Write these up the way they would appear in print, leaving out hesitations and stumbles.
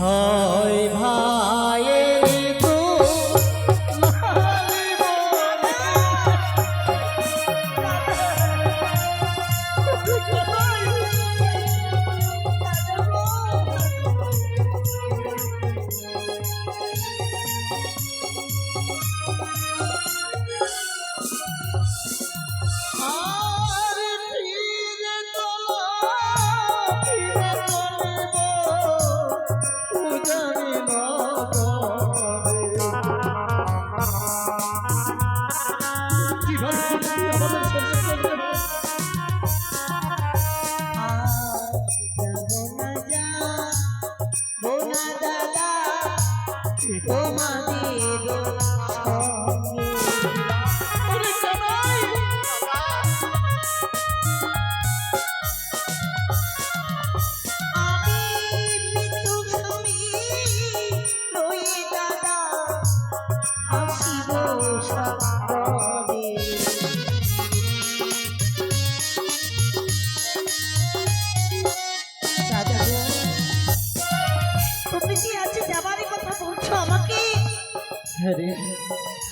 ছয় ভাইয়ের তো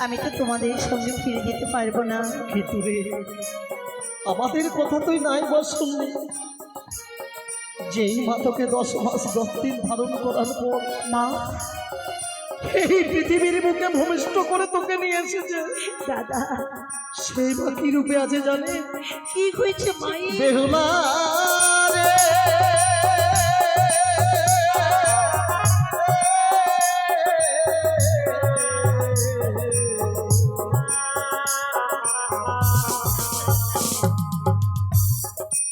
আমি তো তোমাদের সঙ্গে ফিরে যেতে পারবো না। ভিতরে আমাদের কথা তুই নাই বা শুনলি, যেই মা তোকে 10 মাস 10 দিন ধারণ করার পর মা এই পৃথিবীর বুকে ভূমিষ্ঠ করে তোকে নিয়ে এসেছে দাদা, সেই মা কি রূপে আছে জানে? কি হয়েছে মাই? বেহুলা রে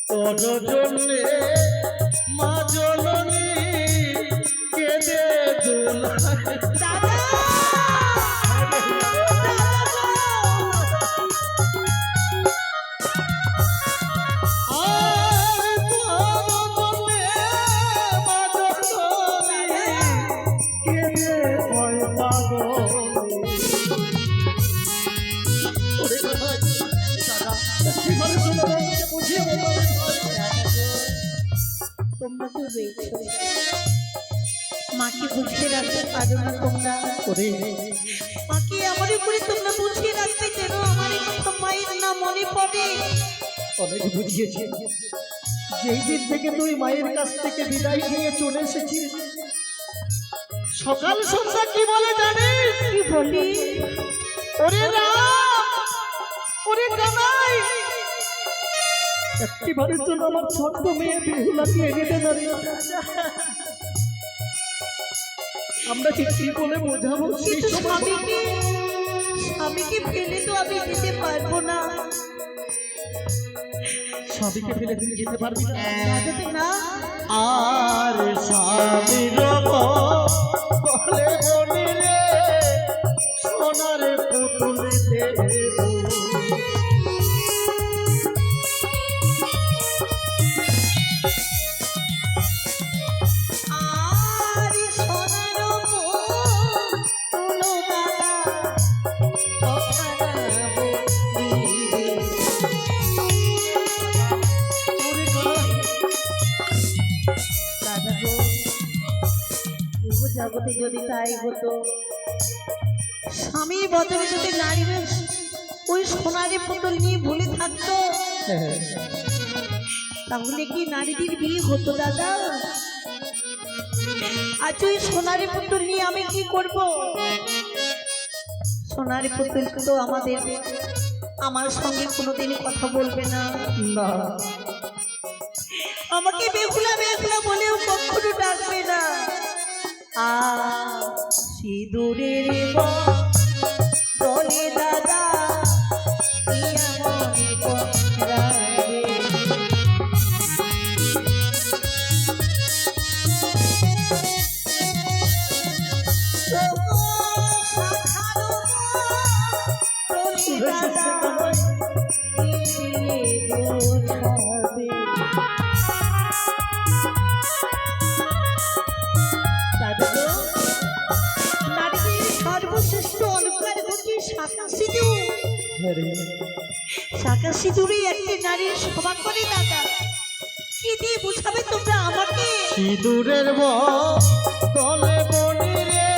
তোর জন্যে মা জননী কেঁদে দোলায়। দাদা তোমরা তো রয়েছো, মাকে বুঝিয়ে রাখতে পারো না তোমরা? মাকে আমার উপরে তোমরা বুঝিয়ে রাখতে কেন? আমার কথা মায়ের না মনে পড়ে? অনেক বুঝিয়েছি, যেই দিন থেকে তুই মায়ের কাছ থেকে বিদায় নিয়ে চলে এসেছিস, সকাল সন্ধ্যা কি বলে জানিস? কি বলি? ওরে রাম, ওরে কানাই, একটিবারের জন্য আমার ছোট্ট মেয়ে বেহুলাকে এনে দে না রে। আমরা কি বলে বোঝাবো? কিন্তু স্বামীকে ফেলে তো আমি যেতে পারবো না। স্বামীকে ফেলে তুই যেতে পারবি না? না, আর স্বামীর বলে বলিলে সোনার পুতুল দেব। জগতে যদি তাই হতো, স্বামীর বদলে যদি নারীরা ওই সোনারে পুতুল নিয়ে ভুলে থাকতো, তাহলে কি নারীদের বিয়ে হতো দাদা? আজ ওই সোনারে পুতুল নিয়ে আমি কি করব? সোনারে পুতুল তো আমার সঙ্গে কোনোদিন কথা বলবে না। আমাকে বেহুলা বেহুলা বলেও কখনো ডাকবে না। সিঁদুরের বলে দাদা মনে পড়াবে। শাঁখা সিঁদুরে একটি নারীর সভা করে দাদা, কি দিয়ে বুঝাবে তোমরা আমাকে? সিঁদুরের বলে বনি রে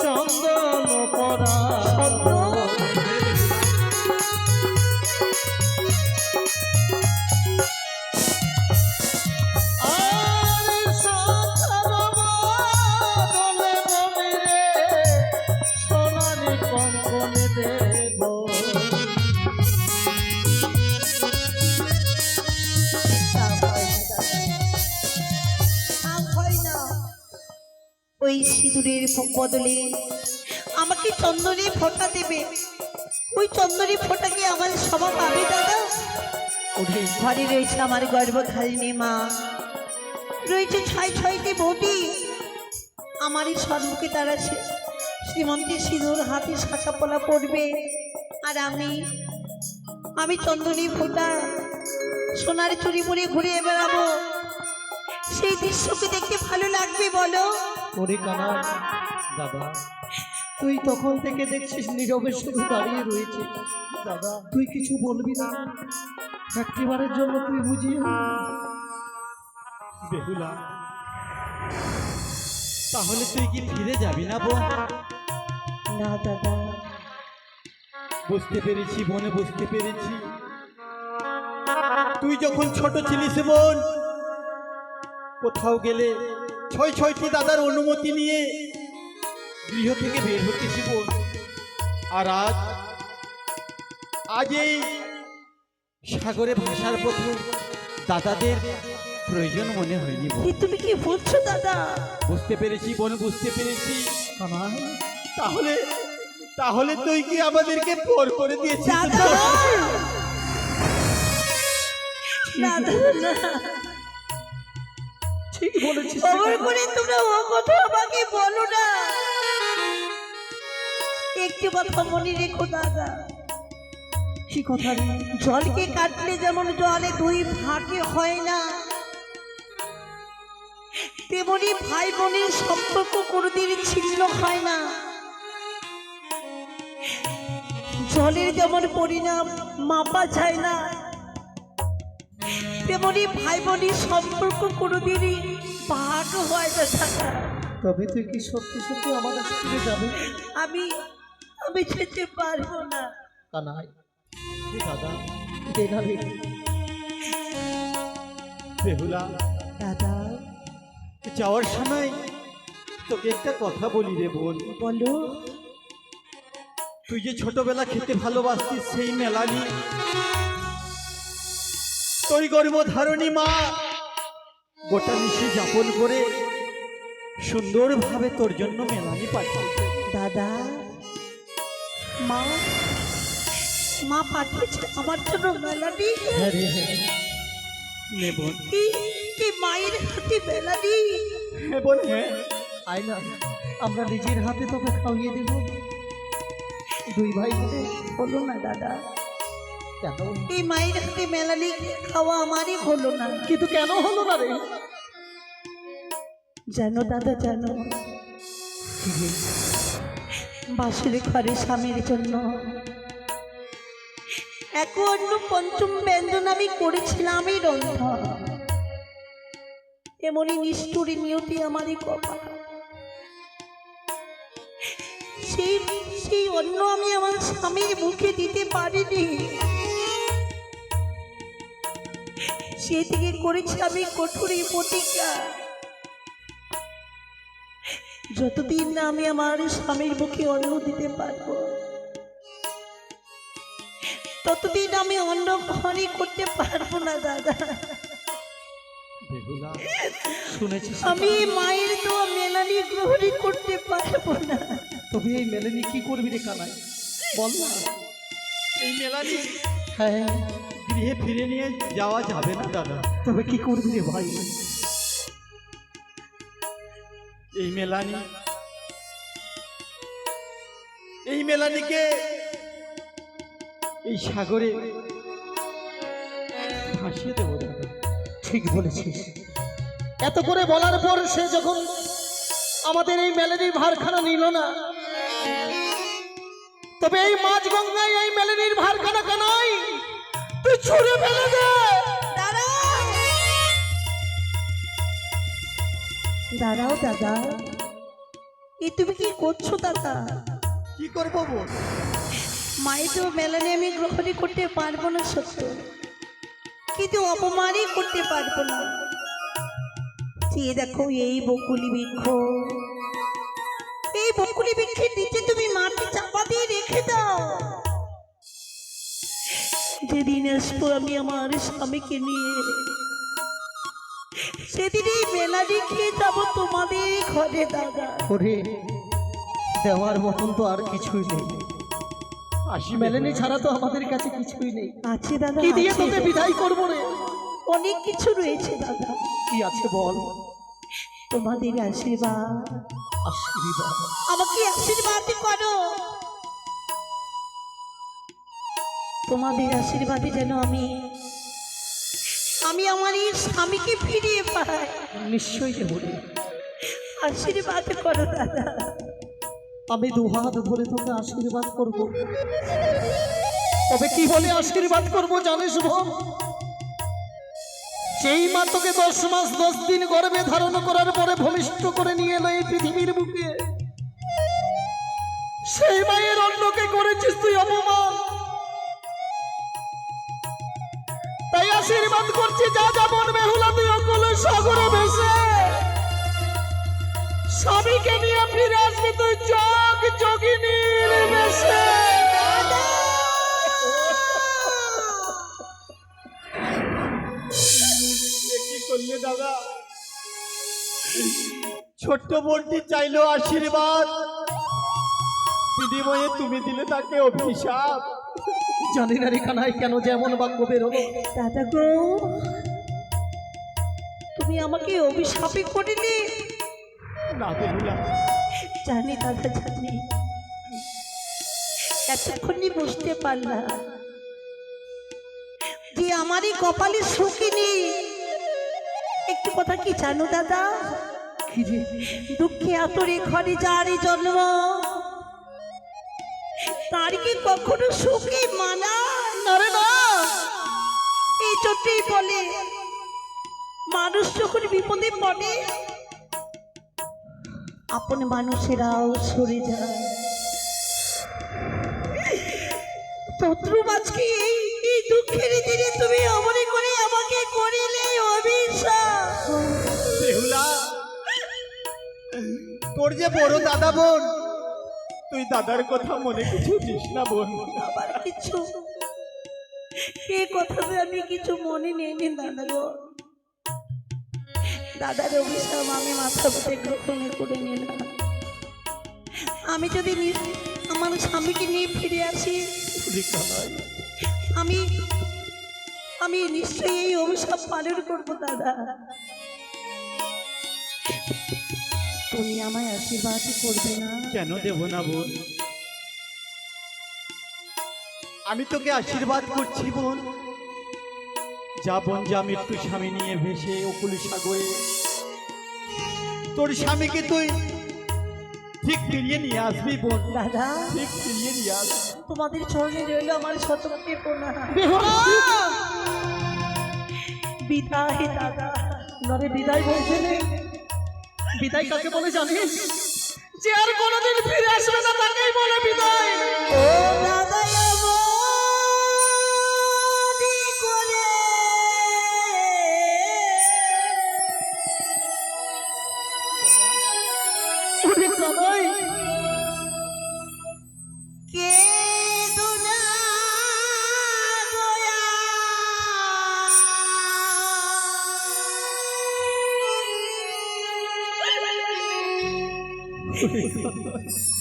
চন্দন পরা আর সখার বদলে বনি রে সোনারি কঙ্কনে দেব ওই সিঁদুরের বদলে আমাকে চন্দনে ফোঁটা দেবে। ওই চন্দনে ফোঁটাকে আমার সভা পাবে দাদা। ঘরে রয়েছে আমার গর্ভধারিণী মা, রয়েছে ছয়টি বৌদি। আমারই সম্মুখে তারা শ্রীমন্তের সিঁদুর হাতে শাখা পলা পড়বে, আর আমি চন্দনী ফোঁটা সোনার চুরি পরে ঘুরে বেড়াবো। সেই দৃশ্যকে দেখতে ভালো লাগবে বলো? ওরে কানা দাদা, তুই তখন থেকে দেখছিস নীরবে শুধু দাঁড়িয়ে রয়েছে। দাদা তুই কিছু বলবি না? একটিবারের জন্য তুই বুঝিয়ে বেহুলা, তাহলে তুই কি ফিরে যাবি না বোন? না দাদা, বুঝতে পেরেছি বোনে, বুঝতে পেরেছি। তুই যখন ছোট ছিলিস বোন, কোথাও গেলে ছয়টি দাদার অনুমতি নিয়ে গৃহ থেকে বের হতেছি বোন। আর আজ এই সাগরে ভাষার পথে দাদাদের প্রয়োজন মনে হয়নি বোন। তুমি কি বলছো দাদা? বুঝতে পেরেছি বোন, বুঝতে পেরেছি। কানা তাহলে তুই কি আমাদেরকে পর করে দিয়েছিস? দাদা দাদা না, ঠিক বলেছিস। খবর করে তোমরা ও কথা আমাকে বলো না। একটি কথা মনে রেখো দাদা, কি কথা রে? জলকে কাটলে যেমন জলে দুই ভাগে হয় না, তেমনি ভাই বোনের সম্পর্ক কোনোদিন ছিন্ন হয় না। জলের যেমন পরিণাম মাপা যায় না, তেমনি ভাই বোনের সম্পর্ক কোনোদিনই ভাগ হয় না দাদা। তবে তুই কি সত্যি সত্যি আমার কাছ থেকে যাবে? আমি যেতে পারবো না। কানাই দাদা দেখাবে বেহুলা, দাদা যাওয়ার সময় তোকে একটা কথা বলি রে বোন। বলো। তুই যে ছোটবেলা খেতে ভালোবাসতিস সেই মেলানি, তোর গর্ভধারণী মা গোটা নিশি যাপন করে সুন্দরভাবে তোর জন্য মেলানি পাঠিয়েছে। দাদা মা পাঠিয়েছে আমার জন্য মেলানি। হ্যাঁ রে হ্যাঁ। নে বোন, এই মায়ের হাতে মেলানি। হ্যাঁ বোন, হ্যাঁ। আয় না, আমরা নিজের হাতে তোকে খাইয়ে দেব দুই ভাই মিলে। হলো না দাদা, কেন? এই মায়ের হাতে মেলানি খাওয়া আমারই হলো না। কিন্তু কেন হলো না রে? জানো দাদা, জানো বাসুরে ঘরে স্বামীর জন্য এক অন্য পঞ্চম ব্যঞ্জন আমি করেছিলাম এই রন্ধন। এমনই নিষ্ঠুরী নিয়তি আমারই কপাল। সেই অন্ন আমি আমার স্বামীর মুখে দিতে পারিনি। সে থেকে করেছি আমি কঠোর প্রতিজ্ঞা, যতদিন না আমি আমার স্বামীর মুখে অন্ন দিতে পারবো ততদিন আমি অন্ন গ্রহণই করতে পারবো না দাদা। বেহুলা, শুনেছিস? আমি মায়ের তো মেলানি গ্রহণই করতে পারবো না। তবে এই মেলেনি কি করবি রে কানাই, বল না। এই মেলানি হ্যাঁ, গৃহে ফিরে নিয়ে যাওয়া যাবে না দাদা। তবে কি করবি রে ভাই? এই মেলানিকে এই সাগরে ভাসিয়ে দেবো দাদা। ঠিক বলেছিস। এত করে বলার পর সে যখন আমাদের এই মেলেনির ভারখানা নিল না, তবে এই মাঝ গঙ্গায় এই মেলেনির ভারখানা কানাই তুই ছুঁড়ে ফেলে দে। দাদা দাঁড়াও দাদা, এ তুমি কি করছো দাদা? কি করবো বোন? মায়ের তো মেলানে আমি গ্রহণই করতে পারবো না সত্য, কিন্তু অপমানই করতে পারবো না। চেয়ে দেখো এই বকুলি বৃক্ষ, এই বকুলি বৃক্ষের নিচে তুমি মাটি চাপা দিয়ে রেখে দাও। যেদিন আসবো আমি আমার স্বামীকে নিয়ে, সেদিন এই মেলা দেখিয়ে যাবো তোমাদের ঘরে দাদা। ওরে দেওয়ার মতন তো আর কিছুই নেই, আসি মেলেনি ছাড়া তো আমাদের কাছে কিছুই নেই। আছে দাদা, কি দিয়ে আছে। তোকে বিদায় করবো রে? অনেক কিছু রয়েছে দাদা, কি আছে বল? তোমাদের আশীর্বাদ। আশীর্বাদ? আমাকে আশীর্বাদ করো, তোমাদের আশীর্বাদে যেন আমি আমার এই স্বামীকে ফিরিয়ে পাই। নিশ্চয়ই দেবো রে। আশীর্বাদ করো দাদা। আমি দুহাত ভরে তোকে আশীর্বাদ করব। তবে কি বলে আশীর্বাদ করব জানিস বোন? সেই মা তোকে 10 মাস 10 দিন গর্ভে ধারণ করার পরে ভূমিষ্ঠ করে নিয়ে এলো এই পৃথিবীর বুকে, সেই মায়ের অন্যকে করেছিস তুই অপমান। তাই আশীর্বাদ করছি, যা যা বোন বেহুলা তুই অকুলে সাগরে ভেসে স্বামীকে নিয়ে ফিরে আসবি তুই যোগ যোগিনীর বেশে। কি করলে দাদা? ছোট্ট বোনটি চাইলো আশীর্বাদ, বিনিময়ে তুমি দিলে তাকে অভিশাপ। জানি না রে কানাই কেন যেমন বাক্য বের হলো। দাদা গো, তুমি আমাকে অভিশাপে করিনি। না বেহুলা, জানি দাদা, জানি। এতক্ষণই বুঝতে পারলাম যে আমারই কপালে সুখী নেই। একটু কথা কি জানো দাদা? কি রে? দুঃখে আতরে ঘরে যারই জন্ম, তার কি কখনো সুখী মানা? না রে না। এই জন্যই বলে মানুষ যখন বিপদে পড়ে আপন মানুষেরাও সরে যায়। শত্রু মাঝকে এই দুঃখের দিনে তুমি অমনে করে আমাকে করিলে অভিশাপ। বেহুলা, তোর যে বড় দাদা বোন, তুই দাদার কথা মনে কিছু দিস না বোন। আবার কিছু এই কথাতে আমি কিছু মনে নেই দাদা গো। দাদার অভিশাপ আমি মাথা পেতে গ্রহণ করে নিলাম। আমি যদি আমার স্বামীকে নিয়ে ফিরে আসি, আমি আমি নিশ্চয়ই এই অভিশাপ পালন করবো দাদা। তুমি আমায় আশীর্বাদ করবে না? কেন দেব না বোন? আমি তোকে আশীর্বাদ করছি বোন। যা বোন যা, মৃত্যু স্বামী নিয়ে ভেসে অকুল সাগরে তোর স্বামীকে তুই ঠিক ফিরিয়ে নিয়ে আসবি বোন। দাদা, ঠিক ফিরিয়ে নিয়ে আসবি। তোমাদের চরণে রইল আমার শতকোটি প্রণাম। বিদায় দাদা। নরে বিদায় বলতে নেই। বিদায় কাকে বলে জানিস? যে আর কোনোদিন ফিরে আসবে না তাকেই বলে বিদায়। ও দাদা এমনি করে ওরে কানাই, কেঁদো না দয়া।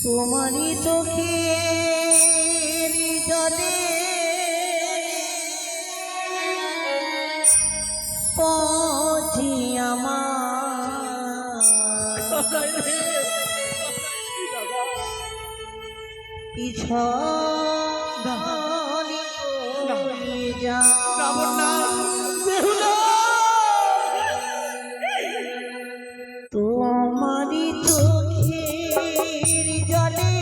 তোমারই চোখের জলে পৌঁছি আমার পিছনে পড়ে তোমারই চোখের জলে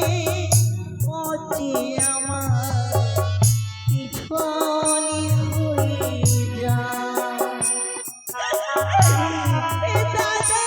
পচে আমার পিছনে হয়ে যায়। দাদা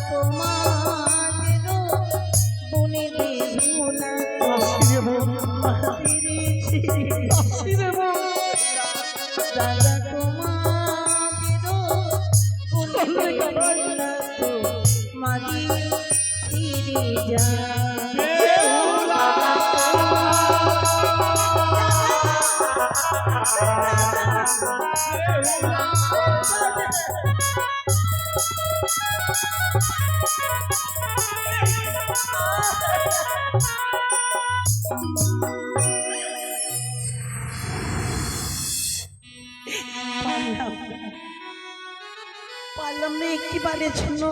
তোমাদেরও বনে বেহুলা আসিরে বৌমা ফিরেছে আসিরে বৌমা দাদা তোমাদেরও বনে বেহুলা তো মাঝি ফিরে যায় পারলাম না একটিবারের জন্য